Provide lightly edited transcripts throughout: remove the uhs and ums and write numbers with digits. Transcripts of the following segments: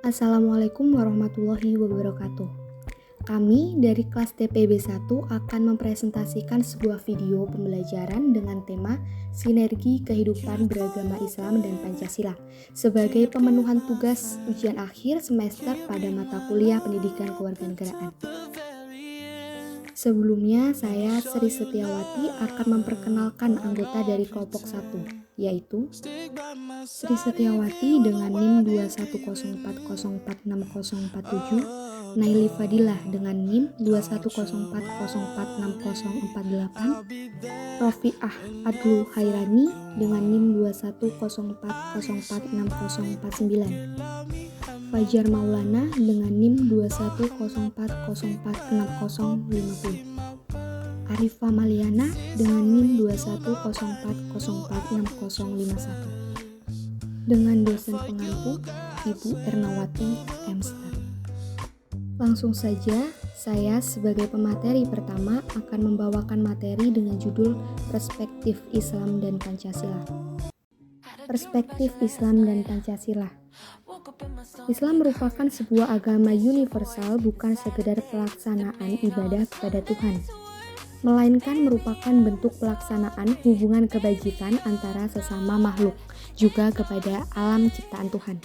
Assalamualaikum warahmatullahi wabarakatuh. Kami dari kelas TPB 1 akan mempresentasikan sebuah video pembelajaran dengan tema Sinergi Kehidupan Beragama Islam dan Pancasila sebagai pemenuhan tugas ujian akhir semester pada mata kuliah Pendidikan Kewarganegaraan. Sebelumnya, saya Sri Setiawati akan memperkenalkan anggota dari kelompok 1, yaitu Sri Setiawati dengan NIM 21040464047, Naili Fadilah dengan NIM 21040464048, Rofiah Adlu Hairani dengan NIM 21040464049, Fajar Maulana dengan NIM 21040464050, Arifah Maliana dengan NIM 21040464051, dengan dosen pengampu Ibu Ernawati Emster. Langsung saja, saya sebagai pemateri pertama akan membawakan materi dengan judul Perspektif Islam dan Pancasila. Perspektif Islam dan Pancasila. Islam merupakan sebuah agama universal, bukan sekedar pelaksanaan ibadah kepada Tuhan, melainkan merupakan bentuk pelaksanaan hubungan kebajikan antara sesama makhluk, juga kepada alam ciptaan Tuhan.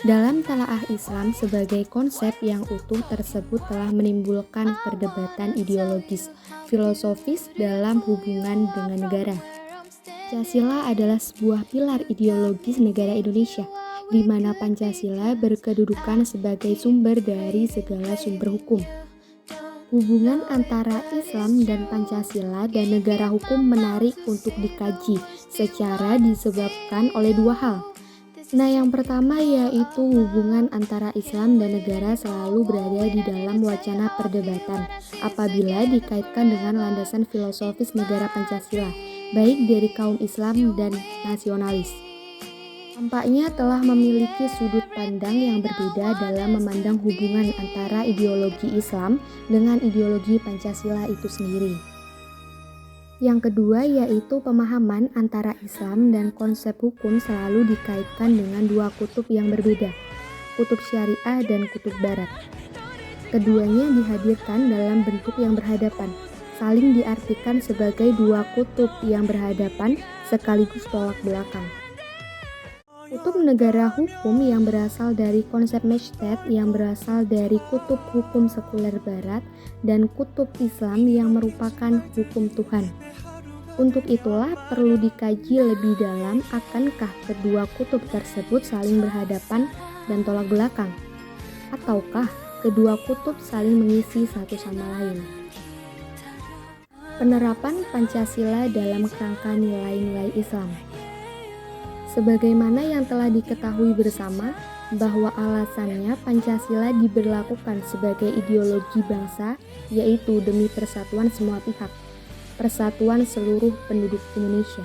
Dalam talaah Islam sebagai konsep yang utuh tersebut telah menimbulkan perdebatan ideologis, filosofis dalam hubungan dengan negara. Pancasila adalah sebuah pilar ideologis negara Indonesia, di mana Pancasila berkedudukan sebagai sumber dari segala sumber hukum. Hubungan antara Islam dan Pancasila dan negara hukum menarik untuk dikaji secara disebabkan oleh dua hal. Nah, yang pertama yaitu hubungan antara Islam dan negara selalu berada di dalam wacana perdebatan apabila dikaitkan dengan landasan filosofis negara Pancasila, baik dari kaum Islam dan nasionalis. Tampaknya telah memiliki sudut pandang yang berbeda dalam memandang hubungan antara ideologi Islam dengan ideologi Pancasila itu sendiri. Yang kedua yaitu pemahaman antara Islam dan konsep hukum selalu dikaitkan dengan dua kutub yang berbeda, kutub syariah dan kutub barat. Keduanya dihadirkan dalam bentuk yang berhadapan, saling diartikan sebagai dua kutub yang berhadapan sekaligus tolak belakang. Kutub negara hukum yang berasal dari konsep Majestad yang berasal dari kutub hukum sekuler barat dan kutub Islam yang merupakan hukum Tuhan. Untuk itulah perlu dikaji lebih dalam akankah kedua kutub tersebut saling berhadapan dan tolak belakang, ataukah kedua kutub saling mengisi satu sama lain. Penerapan Pancasila dalam kerangka nilai-nilai Islam. Sebagaimana yang telah diketahui bersama bahwa alasannya Pancasila diberlakukan sebagai ideologi bangsa, yaitu demi persatuan semua pihak, persatuan seluruh penduduk Indonesia,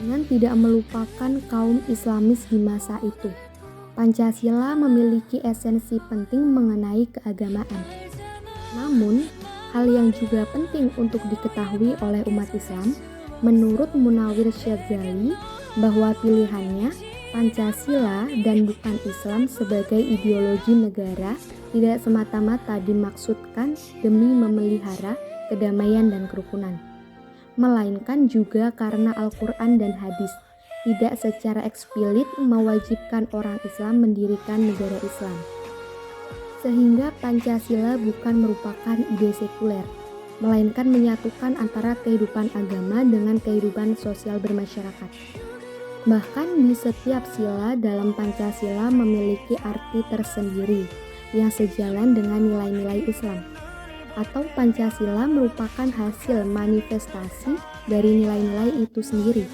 dengan tidak melupakan kaum Islamis di masa itu. Pancasila memiliki esensi penting mengenai keagamaan. Namun, hal yang juga penting untuk diketahui oleh umat Islam, menurut Munawir Syadzali, bahwa pilihannya Pancasila dan bukan Islam sebagai ideologi negara tidak semata-mata dimaksudkan demi memelihara kedamaian dan kerukunan, melainkan juga karena Al-Quran dan hadis tidak secara eksplisit mewajibkan orang Islam mendirikan negara Islam. Sehingga Pancasila bukan merupakan ide sekuler, melainkan menyatukan antara kehidupan agama dengan kehidupan sosial bermasyarakat. Bahkan di setiap sila dalam Pancasila memiliki arti tersendiri yang sejalan dengan nilai-nilai Islam, atau Pancasila merupakan hasil manifestasi dari nilai-nilai itu sendiri.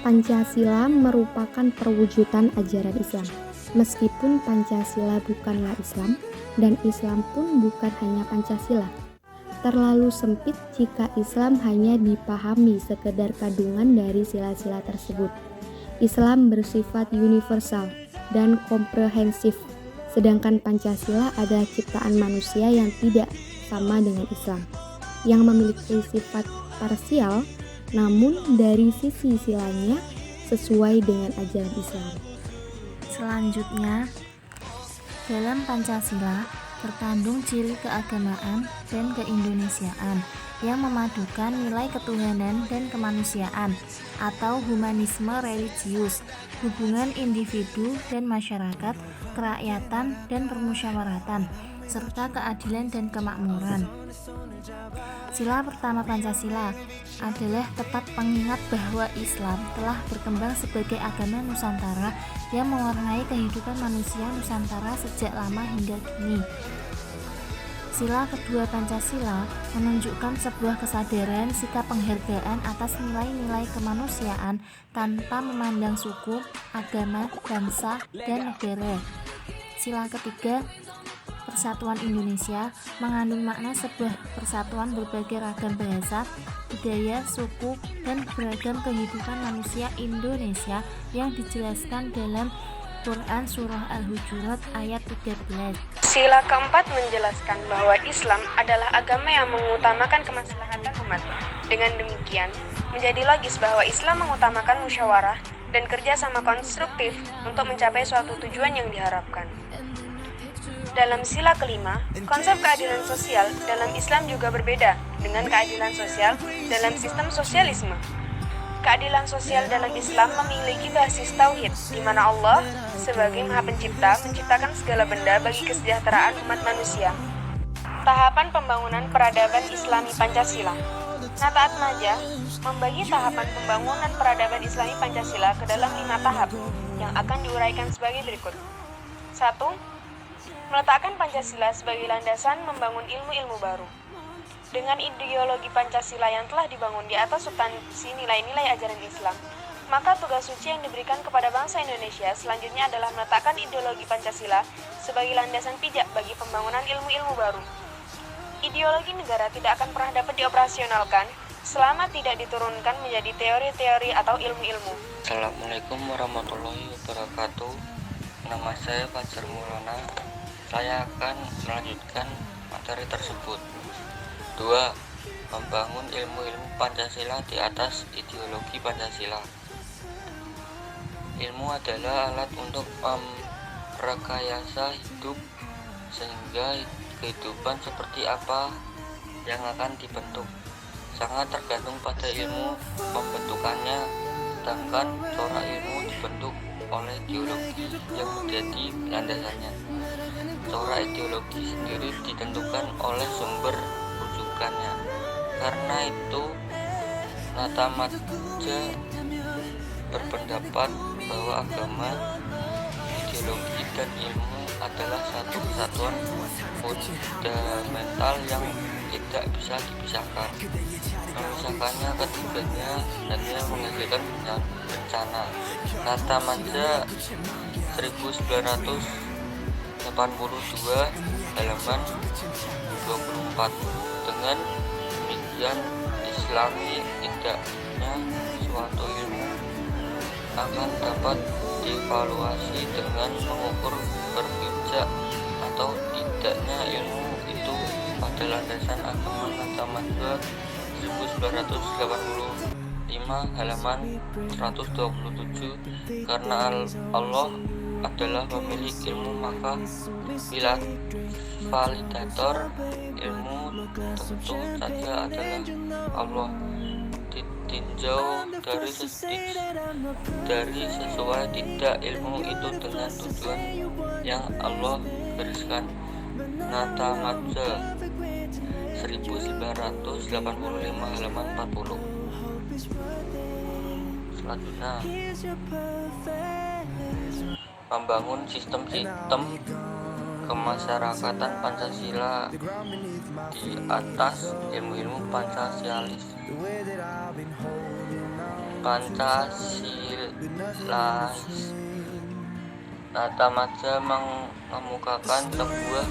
Pancasila merupakan perwujudan ajaran Islam, meskipun Pancasila bukanlah Islam dan Islam pun bukan hanya Pancasila. Terlalu sempit jika Islam hanya dipahami sekedar kandungan dari sila-sila tersebut. Islam bersifat universal dan komprehensif, sedangkan Pancasila adalah ciptaan manusia yang tidak sama dengan Islam, yang memiliki sifat parsial, namun dari sisi silanya sesuai dengan ajaran Islam. Selanjutnya, dalam Pancasila terkandung ciri keagamaan dan keindonesiaan yang memadukan nilai ketuhanan dan kemanusiaan atau humanisme religius, hubungan individu dan masyarakat, kerakyatan dan permusyawaratan, serta keadilan dan kemakmuran. Sila pertama Pancasila adalah tepat pengingat bahwa Islam telah berkembang sebagai agama Nusantara yang mewarnai kehidupan manusia Nusantara sejak lama hingga kini. Sila kedua Pancasila menunjukkan sebuah kesadaran sikap penghargaan atas nilai-nilai kemanusiaan tanpa memandang suku, agama, bangsa, dan negara. Sila ketiga Persatuan Indonesia mengandung makna sebuah persatuan berbagai ragam bahasa, budaya, suku, dan beragam kehidupan manusia Indonesia yang dijelaskan dalam Quran Surah Al-Hujurat ayat 13. Sila keempat menjelaskan bahwa Islam adalah agama yang mengutamakan kemaslahatan umat. Dengan demikian, menjadi logis bahwa Islam mengutamakan musyawarah dan kerjasama konstruktif untuk mencapai suatu tujuan yang diharapkan. Dalam sila kelima, konsep keadilan sosial dalam Islam juga berbeda dengan keadilan sosial dalam sistem sosialisme. Keadilan sosial dalam Islam memiliki basis tauhid, di mana Allah sebagai Maha Pencipta menciptakan segala benda bagi kesejahteraan umat manusia. Tahapan pembangunan peradaban Islami Pancasila. Nata Atmaja membagi tahapan pembangunan peradaban Islami Pancasila ke dalam 5 tahap yang akan diuraikan sebagai berikut. 1. Meletakkan Pancasila sebagai landasan membangun ilmu-ilmu baru. Dengan ideologi Pancasila yang telah dibangun di atas substansi nilai-nilai ajaran Islam, maka tugas suci yang diberikan kepada bangsa Indonesia selanjutnya adalah meletakkan ideologi Pancasila sebagai landasan pijak bagi pembangunan ilmu-ilmu baru. Ideologi negara tidak akan pernah dapat dioperasionalkan selama tidak diturunkan menjadi teori-teori atau ilmu-ilmu. Assalamualaikum warahmatullahi wabarakatuh. Nama saya Fajar Maulana. Saya akan melanjutkan materi tersebut. 2. Membangun ilmu-ilmu Pancasila di atas ideologi Pancasila. Ilmu adalah alat untuk merekayasa hidup, sehingga kehidupan seperti apa yang akan dibentuk sangat tergantung pada ilmu pembentukannya, sedangkan corak ilmu dibentuk oleh ideologi yang menjadi landasannya. Corak ideologi sendiri ditentukan oleh sumber rujukannya. Karena itu, Nata Atmaja berpendapat bahwa agama, ideologi, dan ilmu adalah satu kesatuan fundamental yang tidak bisa dipisahkan. Memisahkannya ketiganya hanya menghasilkan bencana. Nata Atmaja 1982 halaman 24. Dengan demikian, Islami tidaknya suatu ilmu akan dapat dievaluasi dengan mengukur berpijak atau tidaknya ilmu itu pada landasan agama. Nata Atmaja 1985 halaman 127. Karena Allah adalah pemilik ilmu, maka bila validator ilmu tentu saja adalah Allah. Ditinjau dari sesuai tidak ilmu itu dengan tujuan yang Allah gariskan. Nata Atmaja 1985 halaman 40. Selanjutnya, membangun sistem-sistem kemasyarakatan Pancasila di atas ilmu-ilmu Pancasialis. Nata Atmaja mengemukakan sebuah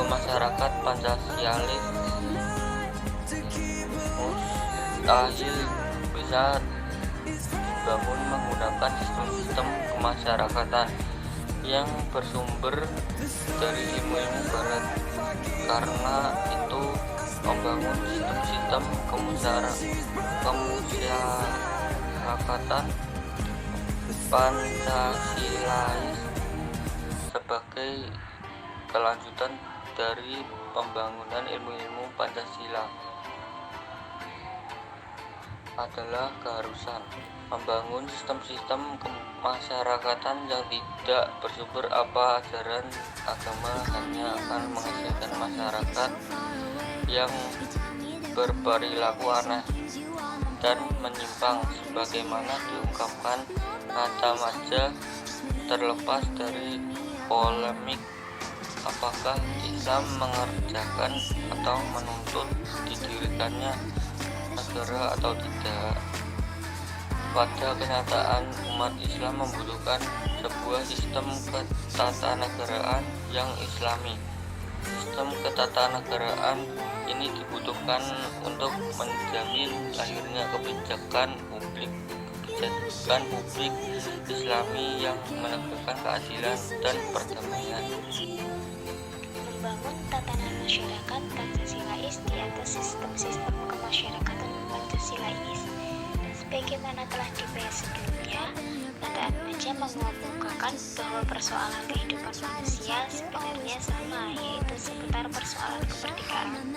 masyarakat Pancasialis mustahil bisa dibangun menggunakan sistem-sistem kemasyarakatan yang bersumber dari ilmu-ilmu barat. Karena itu, membangun sistem-sistem kemasyarakatan Pancasilais sebagai kelanjutan dari pembangunan ilmu-ilmu Pancasila adalah keharusan membangun sistem-sistem kemasyarakatan yang tidak bersumber apa ajaran agama hanya akan menghasilkan masyarakat yang berperilaku aneh dan menyimpang sebagaimana diungkapkan Nata Madja. Terlepas dari polemik apakah Islam mengerjakan atau menuntut didirikannya negara atau tidak, pada kenyataan umat Islam membutuhkan sebuah sistem ketatanegaraan yang islami. Sistem ketatanegaraan ini dibutuhkan untuk menjamin lahirnya kebijakan publik Islami yang menegakkan keadilan dan perdamaian. Membangun tatanan masyarakat Pancasilais di atas sistem-sistem kemasyarakatan Pancasilais. Sebagaimana telah dibahas sebelumnya, Nata Atmaja mengemukakan bahwa persoalan kehidupan manusia sebenarnya sama, yaitu seputar persoalan kemerdekaan,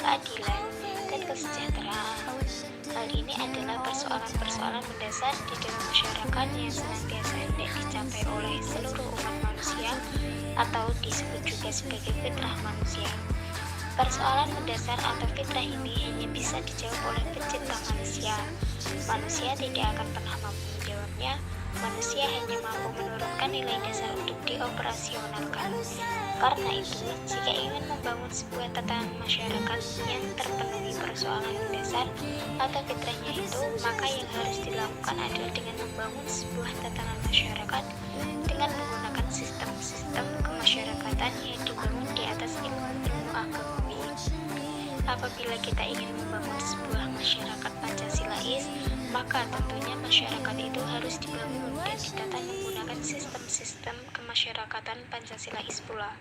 keadilan, dan kesejahteraan. Hal ini adalah persoalan-persoalan mendasar di dalam masyarakat yang senantiasa hendak dicapai oleh seluruh umat manusia atau disebut juga sebagai fitrah manusia. Persoalan mendasar atau fitrah ini hanya bisa dijawab oleh pencipta manusia. Manusia tidak akan pernah mampu menjawabnya. Manusia hanya mampu menurunkan nilai dasar untuk dioperasionalkan. Karena itu, jika ingin membangun sebuah tatanan masyarakat yang terpenuhi persoalan mendasar atau fitrahnya itu, maka yang harus dilakukan adalah dengan membangun sebuah tatanan masyarakat dengan menggunakan sistem-sistem kemasyarakatan yang dibangun di atas ilmu-ilmu agamawi. Apabila kita ingin membangun sebuah masyarakat Pancasilais, maka tentunya masyarakat itu harus dibangun dan ditata menggunakan sistem-sistem kemasyarakatan Pancasilais pula.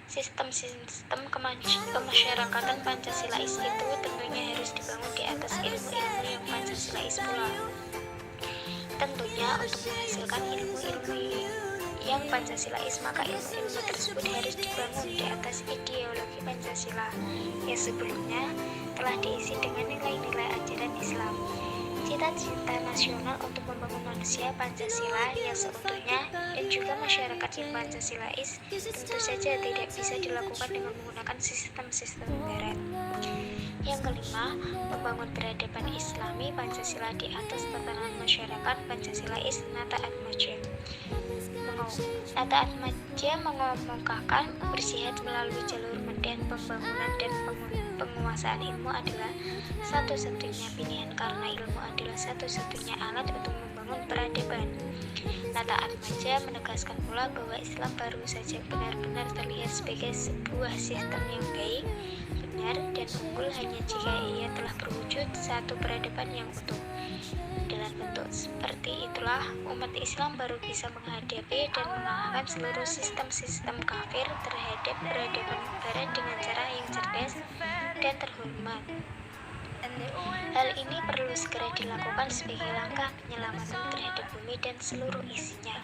Sistem-sistem kemasyarakatan Pancasilais itu tentunya harus dibangun di atas ilmu-ilmu yang Pancasilais pula. Tentunya untuk menghasilkan ilmu-ilmu yang Pancasilais, maka ilmu-ilmu tersebut harus dibangun di atas ideologi Pancasila yang sebelumnya telah diisi dengan nilai-nilai ajaran Islam. Cita-cita nasional untuk membangun manusia Pancasila yang seutuhnya dan juga masyarakat yang Pancasilais tentu saja tidak bisa dilakukan dengan menggunakan sistem-sistem barat. Yang kelima, membangun peradaban Islami Pancasila di atas tatanan masyarakat Pancasilais. Nata Atmaja mengemukakan bersihad melalui jalur medan pembangunan dan penguasaan ilmu adalah satu-satunya pilihan karena ilmu adalah satu-satunya alat untuk membangun peradaban. Nata Atmaja menegaskan pula bahwa Islam baru saja benar-benar terlihat sebagai sebuah sistem yang baik, benar, dan unggul hanya jika ia telah berwujud satu peradaban yang utuh. Dalam bentuk seperti itulah umat Islam baru bisa menghadapi dan mengalahkan seluruh sistem-sistem kafir terhadap peradaban barat dengan cara yang cerdas dan terhormat. Hal ini perlu segera dilakukan sebagai langkah penyelamatan terhadap bumi dan seluruh isinya.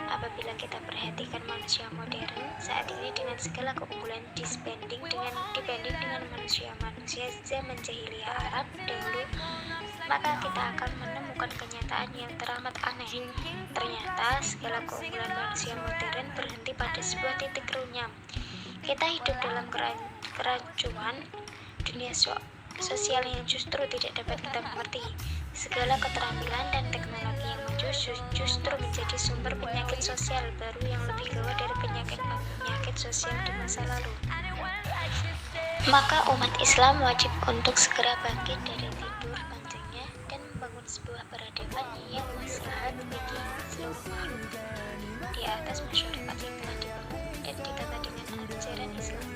Apabila kita perhatikan manusia modern saat ini dengan segala keunggulan dibanding dengan manusia zaman jahiliyah Arab dahulu, maka kita akan menemukan kenyataan yang teramat aneh. Ternyata segala keunggulan manusia modern berhenti pada sebuah titik runyam. Kita hidup dalam kerancuan dunia sosial yang justru tidak dapat kita mengerti. Segala keterampilan dan teknologi yang maju justru menjadi sumber penyakit sosial baru yang lebih gawat dari penyakit sosial di masa lalu. Maka umat Islam wajib untuk segera bangkit dari tidur panjangnya dan membangun sebuah peradaban yang maslahat bagi seluruh makhluk di atas masyarakat yang telah dibangun dan ditata dengan ajaran Islam.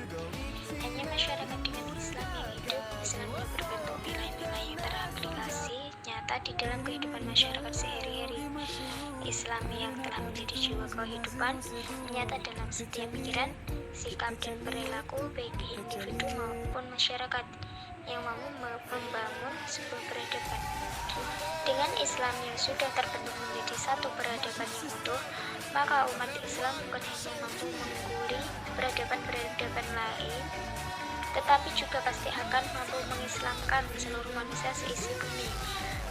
Hanya masyarakat dengan Islam yang hidup, Islam yang berbentuk nilai-nilai yang teraplikasi nyata di dalam kehidupan masyarakat sehari-hari. Islam yang telah menjadi jiwa kehidupan, nyata dalam setiap pikiran, sikap dan perilaku baik di individu maupun masyarakat yang mampu membangun sebuah peradaban. Dengan Islam yang sudah terbentuk menjadi satu peradaban yang utuh, maka umat Islam bukan hanya mampu mengungguli peradaban-peradaban lain, tetapi juga pasti akan mampu mengislamkan seluruh manusia seisi bumi.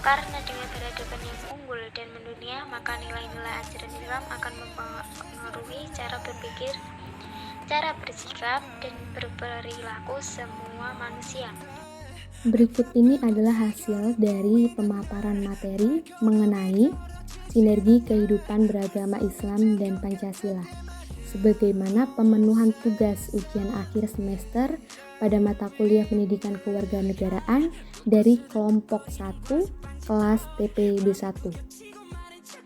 Karena dengan peradaban yang unggul dan mendunia, maka nilai-nilai ajaran Islam akan mempengaruhi cara berpikir, cara bersikap, dan berperilaku semua manusia. Berikut ini adalah hasil dari pemaparan materi mengenai sinergi kehidupan beragama Islam dan Pancasila, sebagaimana pemenuhan tugas ujian akhir semester pada mata kuliah Pendidikan Kewarganegaraan dari kelompok 1 kelas TPB1.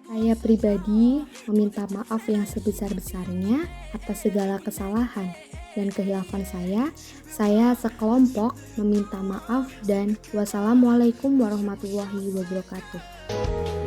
Saya pribadi meminta maaf yang sebesar-besarnya atas segala kesalahan dan kehilafan saya. Saya sekelompok meminta maaf dan wassalamualaikum warahmatullahi wabarakatuh.